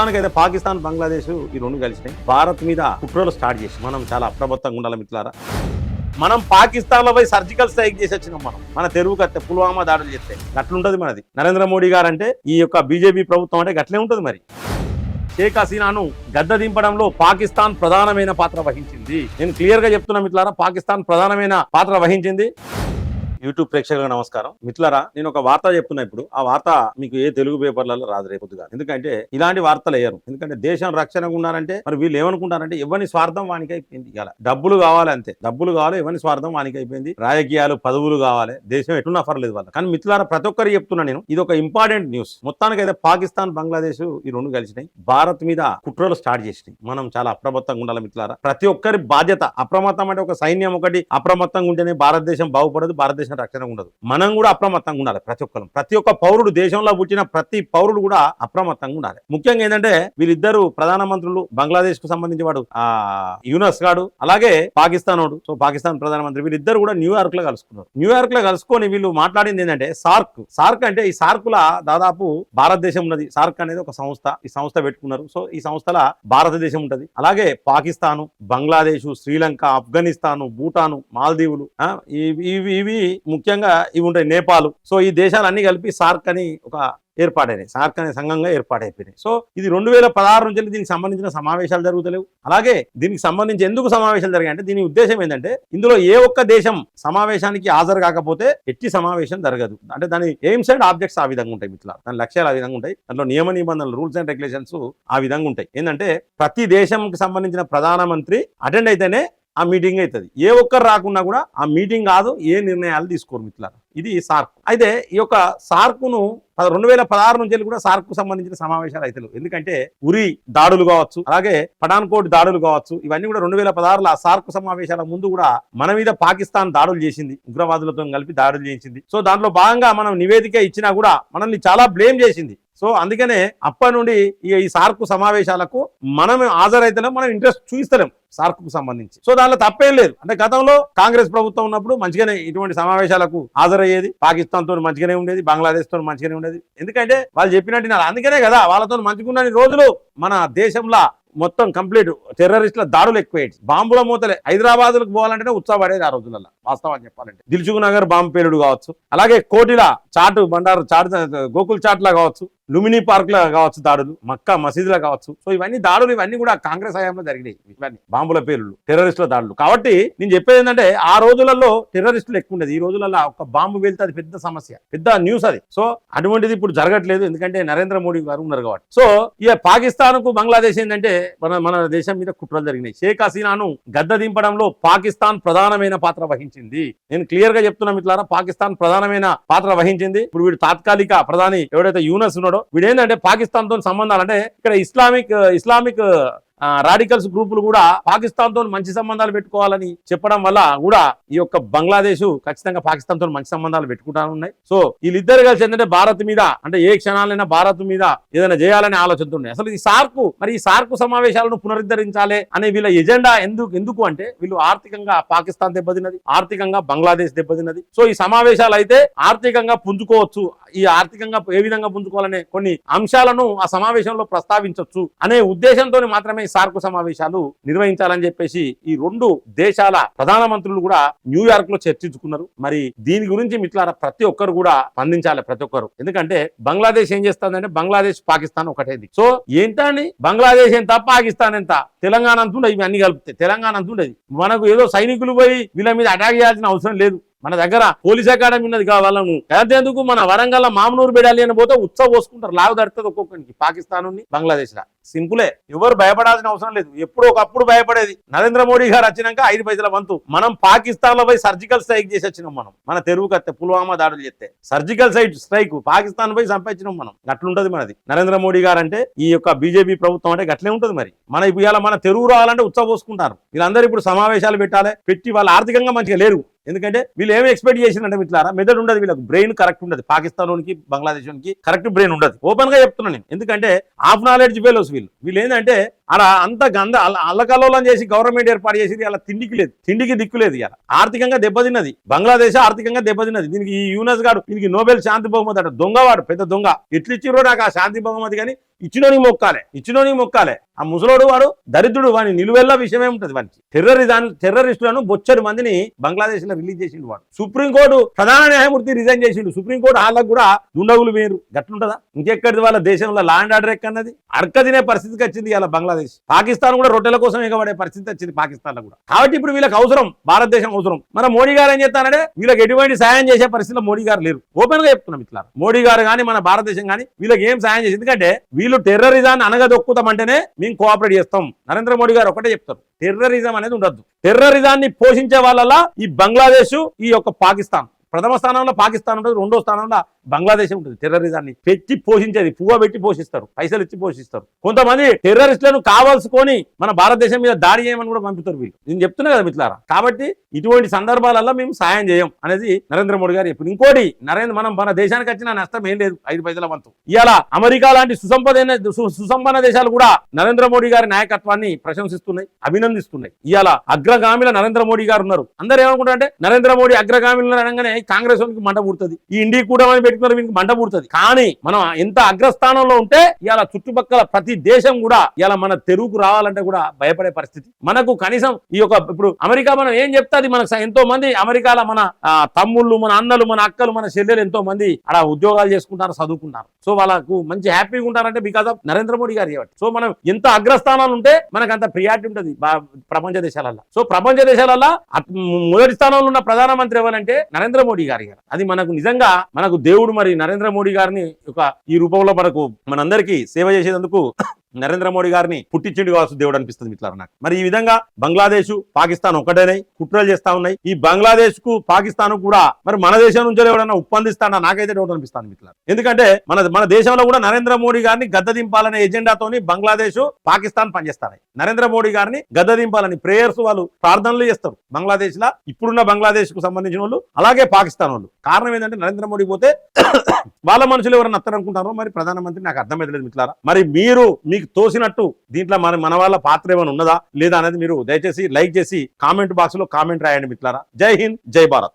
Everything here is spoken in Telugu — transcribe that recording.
మొత్తానికైతే పాకిస్తాన్ బంగ్లాదేశ్ ఈ రెండు కలిసినాయి. భారత్ మీద కుట్రలు స్టార్ట్ చేసి మనం చాలా అప్రమత్తంగా ఉండాలి మిత్రులారా. మనం పాకిస్తాన్ లో పోయి సర్జికల్ స్ట్రైక్ చేసి వచ్చినాం. మన తెలుగు కత్తే పుల్వామా దాడులు చేస్తే గట్లుంటది మనది. నరేంద్ర మోడీ గారు అంటే ఈ యొక్క బీజేపీ ప్రభుత్వం అంటే గట్లే ఉంటది. మరి షేక్ హసీనాను గద్ద దింపడంలో పాకిస్తాన్ ప్రధానమైన పాత్ర వహించింది. నేను క్లియర్ గా చెప్తున్నా మిత్రులారా, పాకిస్తాన్ ప్రధానమైన పాత్ర వహించింది. యూట్యూబ్ ప్రేక్షకులకు నమస్కారం. మిత్రులారా, నేను ఒక వార్త చెప్తున్నా. ఇప్పుడు ఆ వార్త మీకు ఏ తెలుగు పేపర్లలో రాదు రేపొద్దుగా. ఎందుకంటే ఇలాంటి వార్తలు వేయరు. ఎందుకంటే దేశం రక్షణగా ఉన్నారంటే మరి వీళ్ళు ఏమనుకుంటారంటే ఎవరిని స్వార్థం వానికి అయిపోయింది. ఇలా డబ్బులు కావాలి, అంతే డబ్బులు కావాలి, ఎవరిని స్వార్థం వానికి అయిపోయింది. రాజకీయాలు పదవులు కావాలి, దేశం ఎటున్నా పర్లేదు వాళ్ళ. కానీ మిత్రులారా, ప్రతి ఒక్కరు చెప్తున్నా నేను, ఇది ఒక ఇంపార్టెంట్ న్యూస్. మొత్తానికైతే పాకిస్తాన్ బంగ్లాదేశ్ ఈ రెండు కలిసినాయి. భారత్ మీద కుట్రలు స్టార్ట్ చేసినాయి. మనం చాలా అప్రమత్తంగా ఉండాలి మిత్రులారా. ప్రతి ఒక్కరి బాధ్యత. అప్రమత్తం అంటే ఒక సైన్యం ఒకటి అప్రమత్తంగా ఉంటేనే భారతదేశం బాగుపడదు, భారతదేశం రక్షణ ఉండదు. మనం కూడా అప్రమత్తంగా ఉండాలి. ప్రతి ఒక్క పౌరుడు, దేశంలో పుట్టిన ప్రతి పౌరుడు కూడా అప్రమత్తంగా ఉండాలి. ముఖ్యంగా ఏంటంటే వీళ్ళిద్దరు ప్రధానమంత్రులు, బంగ్లాదేశ్ కు సంబంధించి వాడు యూనస్ గాడు, అలాగే పాకిస్తాన్ వాడు. సో పాకిస్తాన్ ప్రధానమంత్రి వీళ్ళిద్దరు కూడా న్యూయార్క్ లో కలుసుకున్నారు. న్యూయార్క్ లో కలుసుకొని వీళ్ళు మాట్లాడింది ఏంటంటే సార్క్ అంటే ఈ సార్కుల దాదాపు భారతదేశం ఉన్నది. సార్క్ అనేది ఒక సంస్థ. ఈ సంస్థ పెట్టుకున్నారు. సో ఈ సంస్థల భారతదేశం ఉంటది. అలాగే పాకిస్తాను, బంగ్లాదేశ్, శ్రీలంక, ఆఫ్ఘనిస్తాను, భూటాను, మాల్దీవులు, ఇవి ముఖ్యంగా ఇవి ఉంటాయి, నేపాల్. సో ఈ దేశాలన్నీ కలిపి సార్క్ అని ఒక ఏర్పాటైనాయి. సార్క్ అనే సంఘంగా ఏర్పాటైపోయినాయి. సో ఇది 2016 నుంచి దీనికి సంబంధించిన సమావేశాలు జరుగుతలేవు. అలాగే దీనికి సంబంధించి ఎందుకు సమావేశాలు జరిగాయి అంటే దీని ఉద్దేశం ఏంటంటే ఇందులో ఏ ఒక్క దేశం సమావేశానికి హాజరు కాకపోతే ఎట్టి సమావేశం జరగదు. అంటే దాని ఎయిమ్స్ అండ్ ఆబ్జెక్ట్స్ ఆ విధంగా ఉంటాయి మిత్రులు. దాని లక్ష్యాలు ఆ విధంగా ఉంటాయి. దాంట్లో నియమ నిబంధనలు, రూల్స్ అండ్ రెగ్యులేషన్స్ ఆ విధంగా ఉంటాయి. ఏంటంటే ప్రతి దేశంకి సంబంధించిన ప్రధానమంత్రి అటెండ్ అయితేనే ఆ మీటింగ్ అవుతుంది. ఏ ఒక్కరు రాకున్నా కూడా ఆ మీటింగ్ కాదు, ఏ నిర్ణయాలు తీసుకోరు మిత్రులారా. ఇది సార్క్. అయితే ఈ యొక్క సార్కును 2016 నుంచి కూడా సార్క్ కు సంబంధించిన సమావేశాలు అయితే ఎందుకంటే ఉరి దాడులు కావచ్చు, అలాగే పఠాన్కోట్ దాడులు కావచ్చు, ఇవన్నీ కూడా 2016లో సార్క్ సమావేశాల ముందు కూడా మన మీద పాకిస్తాన్ దాడులు చేసింది, ఉగ్రవాదులతో కలిపి దాడులు చేసింది. సో దాంట్లో భాగంగా మనం నివేదిక ఇచ్చినా కూడా మనల్ని చాలా బ్లేమ్ చేసింది. సో అందుకనే అప్పటి నుండి ఈ సార్క్ సమావేశాలకు మనం హాజరైతేనే మనం ఇంట్రెస్ట్ చూపిస్తలేం సార్క్ కు సంబంధించి. సో దానిలో తప్పేం లేదు. అంటే గతంలో కాంగ్రెస్ ప్రభుత్వం ఉన్నప్పుడు మంచిగానే ఇటువంటి సమావేశాలకు హాజరయ్యేది. పాకిస్తాన్ తో మంచిగానే ఉండేది, బంగ్లాదేశ్ తో మంచిగానే ఉండేది. ఎందుకంటే వాళ్ళు చెప్పినట్టు అందుకనే కదా వాళ్ళతో మంచిగున్న రోజులు మన దేశంలో మొత్తం కంప్లీట్ టెర్రరిస్టుల దాడులు ఎక్కువయ్యాయి. బాంబుల మూతలే. హైదరాబాద్కు పోవాలంటేనే ఉత్సాహపడేది ఆ రోజులలో వాస్తవాన్ని చెప్పాలంటే. దిల్సుఖ్ నగర్ బాంబు పేలుడు కావచ్చు, అలాగే కోటిల చాటు బండారు చాటు గోకుల్ చాట్లా కావచ్చు, లుమినీ పార్క్ లా కావచ్చు దాడులు, మక్కా మసీదులా కావచ్చు. సో ఇవన్నీ దాడులు ఇవన్నీ కూడా కాంగ్రెస్ హయాంలో జరిగినాయి. ఇవన్నీ బాంబుల పేలుళ్ళు, టెర్రరిస్టుల దాడులు. కాబట్టి నేను చెప్పేది ఏంటంటే ఆ రోజులలో టెర్రరిస్టులు ఎక్కువ ఉండేది. ఈ రోజులలో ఒక బాంబు వెళ్తే అది పెద్ద సమస్య, పెద్ద న్యూస్ అది. సో అటువంటిది ఇప్పుడు జరగట్లేదు, ఎందుకంటే నరేంద్ర మోడీ గారు ఉన్నారు కాబట్టి. సో ఇక పాకిస్తాన్ కు బంగ్లాదేశ్ ఏంటంటే మన దేశం మీద కుట్రలు జరిగినాయి. షేక్ హసీనాను గద్ద దింపడంలో పాకిస్తాన్ ప్రధానమైన పాత్ర వహించింది. నేను క్లియర్ గా చెప్తున్నా మిత్రులారా, పాకిస్తాన్ ప్రధానమైన పాత్ర వహించింది. ఇప్పుడు వీడు తాత్కాలిక ప్రధాని ఎవడైతే యూనస్ ఉన్నాడో వీడేంటంటే పాకిస్తాన్ తో సంబంధాలు, అంటే ఇక్కడ ఇస్లామిక్ రాడికల్స్ గ్రూపులు కూడా పాకిస్తాన్ తో మంచి సంబంధాలు పెట్టుకోవాలని చెప్పడం వల్ల కూడా ఈ యొక్క బంగ్లాదేశ్ ఖచ్చితంగా పాకిస్తాన్ తో మంచి సంబంధాలు పెట్టుకుంటా ఉన్నాయి. సో వీళ్ళిద్దరు కలిసి ఏంటంటే భారత్ మీద, అంటే ఏ క్షణాలైనా భారత్ మీద ఏదైనా చేయాలనే ఆలోచనతో ఉన్నాయి. అసలు ఈ సార్క్ సమావేశాలను పునరుద్ధరించాలి అనే వీళ్ళ ఎజెండా ఎందుకు అంటే వీళ్ళు ఆర్థికంగా పాకిస్తాన్ దెబ్బతిన్నది, ఆర్థికంగా బంగ్లాదేశ్ దెబ్బతిన్నది. సో ఈ సమావేశాలు అయితే ఆర్థికంగా పుంజుకోవచ్చు, ఈ ఆర్థికంగా ఏ విధంగా పుంజుకోవాలనే కొన్ని అంశాలను ఆ సమావేశంలో ప్రస్తావించవచ్చు అనే ఉద్దేశంతో మాత్రమే సార్క్ సమావేశాలు నిర్వహించాలని చెప్పేసి ఈ రెండు దేశాల ప్రధానమంత్రులు కూడా న్యూయార్క్ లో చర్చించుకున్నారు. మరి దీని గురించి మిత్రులారా ప్రతి ఒక్కరు కూడా స్పందించాలి, ప్రతి ఒక్కరు. ఎందుకంటే బంగ్లాదేశ్ ఏం చేస్తుందంటే బంగ్లాదేశ్ పాకిస్తాన్ ఒకటేది. సో ఏంటని బంగ్లాదేశ్ ఎంత, పాకిస్తాన్ ఎంత, తెలంగాణ అంతుండదు, ఇవి అన్ని కలిపితే తెలంగాణ అంతుండదు. మనకు ఏదో సైనికులు పోయి వీళ్ళ మీద అటాక్ చేయాల్సిన అవసరం లేదు. మన దగ్గర పోలీస్ అకాడమీ ఉన్నది కావాలను. అంతేందుకు మన వరంగల్ మామనూరు బెడాలియన్ పోతే ఉత్సవ పోసుకుంటారు, లావు దడుతుంది ఒక్కొక్కరికి పాకిస్తాన్ బంగ్లాదేశ్ లా. సింపులే, ఎవరు భయపడాల్సిన అవసరం లేదు. ఎప్పుడు ఒకప్పుడు భయపడేది. నరేంద్ర మోడీ గారు వచ్చినాక 5 పైసల వంతు మనం పాకిస్తాన్ లో పోయి సర్జికల్ స్ట్రైక్ చేసి వచ్చినాం. మనం మన తెలుగు కత్తే పుల్వామా దాడులు చేస్తే సర్జికల్ స్ట్రైక్ పాకిస్తాన్ పోయి సంపాదించినాం మనం. గట్లుంటది మనది. నరేంద్ర మోడీ గారు అంటే ఈ యొక్క బీజేపీ ప్రభుత్వం అంటే గట్లే ఉంటది. మరి మన తెలుగు రావాలంటే ఉత్సవ పోసుకుంటారు. వీళ్ళందరూ ఇప్పుడు సమావేశాలు పెట్టి వాళ్ళు ఆర్థికంగా మంచిగా లేరు. ఎందుకంటే వీళ్ళు ఏమి ఎక్స్పెక్ట్ చేసిందంటే మిత్రులారా, మెదడు ఉండదు వీళ్ళకి, బ్రెయిన్ కరెక్ట్ ఉండదు. పాకిస్తాన్కి బంగ్లాదేశ్కి కరెక్ట్ బ్రెయిన్ ఉండదు. ఓపెన్ గా చెప్తున్నాను నేను. ఎందుకంటే హాఫ్ నాలెడ్జ్ ఫెలోస్ వీళ్ళు ఏంటంటే ఆడ అంత గంద అల్లకల్లోలం చేసి గవర్నమెంట్ ఏర్పాటు చేసి అలా తిండికి దిక్కులేదు ఇలా ఆర్థికంగా దెబ్బతిన్నది బంగ్లాదేశ్ ఆర్థికంగా దెబ్బతిన్నది. దీనికి ఈ యూనస్ గారు దీనికి నోబెల్ శాంతి బహుమతి అట దొంగవాడు పెద్ద దొంగ ఎట్లు ఇచ్చిరో నాకు ఆ శాంతి బహుమతి కానీ ఇచ్చినోనికి మొక్కాలే ఆ ముసలోడు వాడు దరిద్రుడు వాని నిలువెల్లా విషయమే ఉంటుంది వానికి టెర్రరిస్టులను బొచ్చడి మందిని బంగ్లాదేశ్ లో రిలీజ్ చేసిండు వాడు సుప్రీంకోర్టు ప్రధాన న్యాయమూర్తి రిజైన్ చేసిండు సుప్రీంకోర్టు హాళ్ళకు కూడా దుండగులు వేరు గట్లుంటదా ఇంకెక్కడిది వాళ్ళ దేశంలో లా అండ్ ఆర్డర్ ఎక్కన్నది అడక తినే పరిస్థితికి వచ్చింది ఇలా బంగ్లాదేశ్ పాకిస్తాన్ కూడా రొట్టెల కోసం ఎగబడే పరిస్థితి వచ్చింది పాకిస్తాన్ లో కూడా కాబట్టి ఇప్పుడు వీళ్ళకి అవసరం భారతదేశం అవసరం మన మోడీ గారు ఏం చేస్తానంటే వీళ్ళకి ఎటువంటి సాయం చేసే పరిస్థితిలో మోడీ గారు లేరు ఓపెన్ గా చెప్తున్నాం ఇట్లా మోడీ గారు కానీ మన భారతదేశం కానీ వీళ్ళకి ఏం సాయం చేసి ఎందుకంటే వీళ్ళు టెర్రరిజాన్ని అనగదొక్కుతామంటేనే మేము కోఆపరేట్ చేస్తాం నరేంద్ర మోడీ గారు ఒకటే చెప్తారు టెర్రరిజం అనేది ఉండద్దు టెర్రరిజాన్ని పోషించే వాళ్ళ ఈ బంగ్లాదేశ్ ఈ యొక్క పాకిస్తాన్ ప్రథమ స్థానంలో పాకిస్తాన్ ఉంటుంది రెండో స్థానంలో బంగ్లాదేశ్ ఉంటుంది టెర్రరిజాన్ని పెట్టి పోషించేది పువ్వ పెట్టి పోషిస్తారు పైసలు ఇచ్చి పోషిస్తారు కొంతమంది టెర్రరిస్టులను కావాల్సుకొని మన భారతదేశం మీద దాడి చేయమని కూడా పంపుతారు వీళ్ళు నేను చెప్తున్నా కదా మిత్రులారా కాబట్టి ఇటువంటి సందర్భాలలో మేము సాయం చేయం అనేది నరేంద్ర మోడీ గారు చెప్పారు ఇంకోటి మన దేశానికి వచ్చిన నష్టం ఏం లేదు 5 పైసల వంతు ఇవాళ అమెరికా లాంటి సుసంపన్న దేశాలు కూడా నరేంద్ర మోడీ గారి నాయకత్వాన్ని ప్రశంసిస్తున్నాయి అభినందిస్తున్నాయి ఇవాళ అగ్రగామిల నరేంద్ర మోడీ గారు ఉన్నారు అందరూ ఏమనుకుంటారంటే నరేంద్ర మోడీ అగ్రగామిలో అనగానే కాంగ్రెస్ వానికి మంట పుడుతుంది ఈ ఇండియా కూడా పెట్టుకున్నారు వీనికి మంట పుడుతుంది కానీ మనం ఎంత అగ్రస్థానంలో ఉంటే ఇవాళ చుట్టుపక్కల ప్రతి దేశం కూడా ఇవాళ మన తెరువుకు రావాలంటే కూడా భయపడే పరిస్థితి మనకు కనీసం ఈ యొక్క ఇప్పుడు అమెరికా మనం ఏం చెప్తాది మనకు ఎంతో మంది అమెరికాలో మన తమ్ముళ్ళు మన అన్నలు మన అక్కలు మన చెల్లెలు ఎంతో మంది అలా ఉద్యోగాలు చేసుకుంటారు చదువుకుంటారు సో వాళ్ళకు మంచి హ్యాపీగా ఉంటారంటే బికాస్ ఆఫ్ నరేంద్ర మోడీ గారు కాబట్టి సో మనం ఎంత అగ్రస్థానాలు ఉంటే మనకు అంత ప్రియారిటీ ఉంటుంది ప్రపంచ దేశాలలో సో ప్రపంచ దేశాలలో మొదటి స్థానంలో ఉన్న ప్రధానమంత్రి ఎవరంటే నరేంద్ర మోడీ గారు అది మనకు నిజంగా మనకు దేవుడు మరి నరేంద్ర మోడీ గారిని ఈ రూపంలో మనకు మనందరికీ సేవ చేసేందుకు నరేంద్ర మోడీ గారిని పుట్టించిండు కావచ్చు దేవుడు అనిపిస్తుంది మిత్రులారా నాకు మరి ఈ విధంగా బంగ్లాదేశ్ పాకిస్తాన్ ఒకటేనే కుట్రలు చేస్తా ఉన్నాయి ఈ బంగ్లాదేశ్ కు పాకిస్తాన్ కూడా మరి మన దేశం నుంచి ఎవడన్నా ఒప్పందిస్తానా నాకైతే డౌట్ అనిపిస్తాను మిత్రులారా ఎందుకంటే మన దేశంలో కూడా నరేంద్ర మోడీ గారిని గద్దదింపాలనే ఎజెండాతోని బంగ్లాదేశ్ పాకిస్తాన్ పనిచేస్తాయి నరేంద్ర మోడీ గారిని గద్దదింపాలని ప్రేయర్స్ వాళ్ళు ప్రార్థనలు చేస్తారు బంగ్లాదేశ్ లా ఇప్పుడున్న బంగ్లాదేశ్ కు సంబంధించిన వాళ్ళు అలాగే పాకిస్తాన్ వాళ్ళు కారణం ఏంటంటే నరేంద్ర మోడీ పోతే వాళ్ళ మనుషులు ఎవరైనా అత్తరనుకుంటారో మరి ప్రధానమంత్రి నాకు అర్థమైతలేదు మిత్రులారా మరి మీకు తోసినట్టు దీంట్లో మన వాళ్ళ పాత్ర ఏమైనా ఉన్నదా లేదా అనేది మీరు దయచేసి లైక్ చేసి కామెంట్ బాక్స్ లో కామెంట్ రాయండి మిత్రులారా జై హింద్ జై భారత్